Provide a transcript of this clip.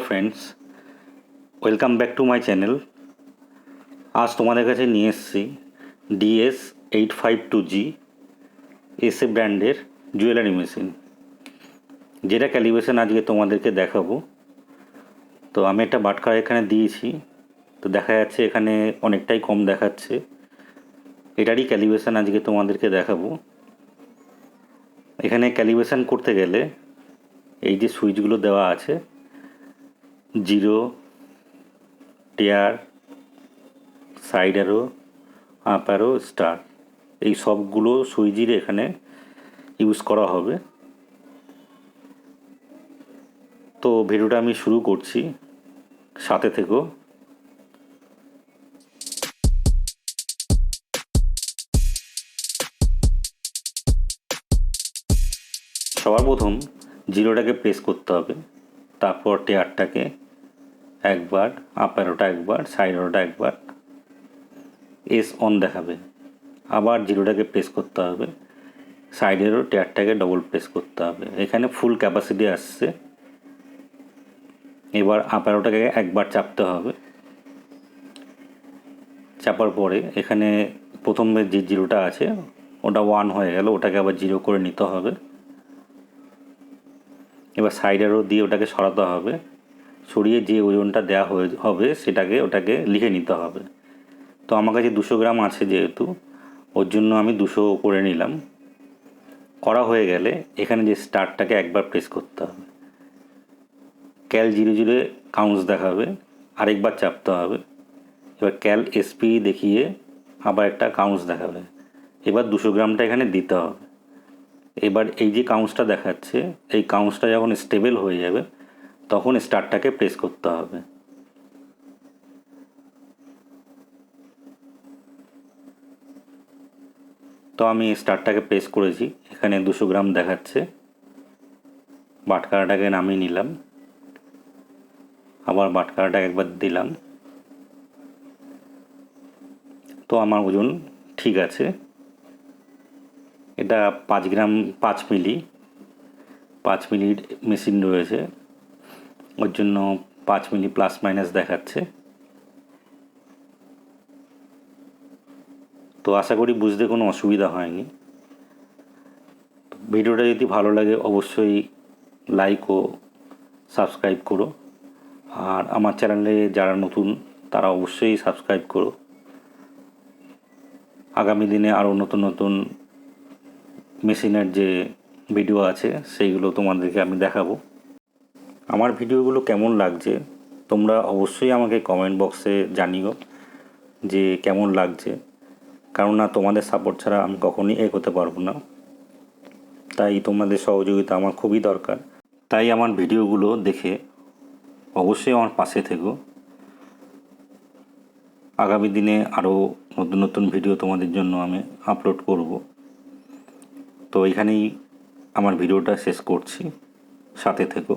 Friends, welcome back to my channel. আজ তোমাদের কাছে নিয়ে এসেছি DS-852G এসএ ব্র্যান্ডের জুয়েলারি মেশিন, যেটা ক্যালিব্রেশন আজকে তোমাদেরকে দেখাবো। তো আমি একটা বাটখারা এখানে দিয়েছি, তো দেখা যাচ্ছে এখানে অনেকটাই কম দেখাচ্ছে। এটারই ক্যালিব্রেশন আজকে তোমাদেরকে দেখাবো। এখানে ক্যালিব্রেশন করতে গেলে এই যে সুইচগুলো দেওয়া আছে, 0, tare, side arrow, up arrow, star, এই সবগুলো সুইচই এখানে ইউজ করা হবে। তো ভিডিওটা আমি শুরু করছি, সাথে থেকো। সবার প্রথম 0টাকে প্রেস করতে হবে, তারপর টেয়ারটাকে একবার, আপ অ্যারোটা একবার, সাইড অ্যারোটা একবার, এস অন দেখাবে। আবার 0টাকে প্রেস করতে হবে, সাইড অ্যারো, টেয়ারটাকে ডবল প্রেস করতে হবে। এখানে ফুল ক্যাপাসিটি আসছে। এবার আপ অ্যারোটাকে একবার চাপতে হবে। চাপার পরে এখানে প্রথমে যে 0টা আছে ওটা 1 হয়ে গেল, ওটাকে আবার 0 করে নিতে হবে। এবার সাইড অ্যারো দিয়ে ওটাকে সরাতে হবে, সরিয়ে যে ওজনটা দেওয়া হবে ওটাকে লিখে নিতে হবে। তো আমার কাছে 200 গ্রাম আছে যেহেতু, ওর জন্য আমি 200 করে নিলাম। করা হয়ে গেলে এখানে যে স্টারটাকে একবার প্রেস করতে হবে, ক্যাল 00 কাউন্টস দেখাবে, আরেকবার চাপতে হবে। এবার ক্যাল SP দেখিয়ে আবার একটা কাউন্টস দেখাবে। এবার 200 গ্রামটা এখানে দিতে হবে। এবার এই যে কাউন্টসটা দেখাচ্ছে, এই কাউন্টসটা যখন স্টেবল হয়ে যাবে তখন স্টারটাকে প্রেস করতে হবে। তো আমি স্টারটাকে প্রেস করেছি, এখানে 200 গ্রাম দেখাচ্ছে। বাটখারাটাকে নামিয়ে নিলাম, আবার বাটখারাটাকে একবার দিলাম। তো আমার ওজন ঠিক আছে। এটা 5 গ্রাম 5 মিলি মেশিন রয়েছে, ওর জন্য 5 মিলি প্লাস মাইনাস দেখাচ্ছে। তো আশা করি বুঝতে কোনো অসুবিধা হয়নি। ভিডিওটা যদি ভালো লাগে অবশ্যই লাইক ও সাবস্ক্রাইব করো, আর আমার চ্যানেলে যারা নতুন তারা অবশ্যই সাবস্ক্রাইব করো। আগামী দিনে আরও নতুন নতুন মেশিনের যে ভিডিও আছে সেইগুলো তোমাদেরকে আমি দেখাবো। আমার ভিডিওগুলো কেমন লাগছে তোমরা অবশ্যই আমাকে কমেন্ট বক্সে জানিও যে কেমন লাগছে, কারণ না তোমাদের সাপোর্ট ছাড়া আমি কখনোই এগোতে পারবো না। তাই তোমাদের সহযোগিতা আমার খুবই দরকার। তাই আমার ভিডিওগুলো দেখে অবশ্যই আমার পাশে থেকো। আগামী দিনে আরও নতুন নতুন ভিডিও তোমাদের জন্য আমি আপলোড করব। তো এখানেই আমার ভিডিওটা শেষ করছি, সাথে থেকো।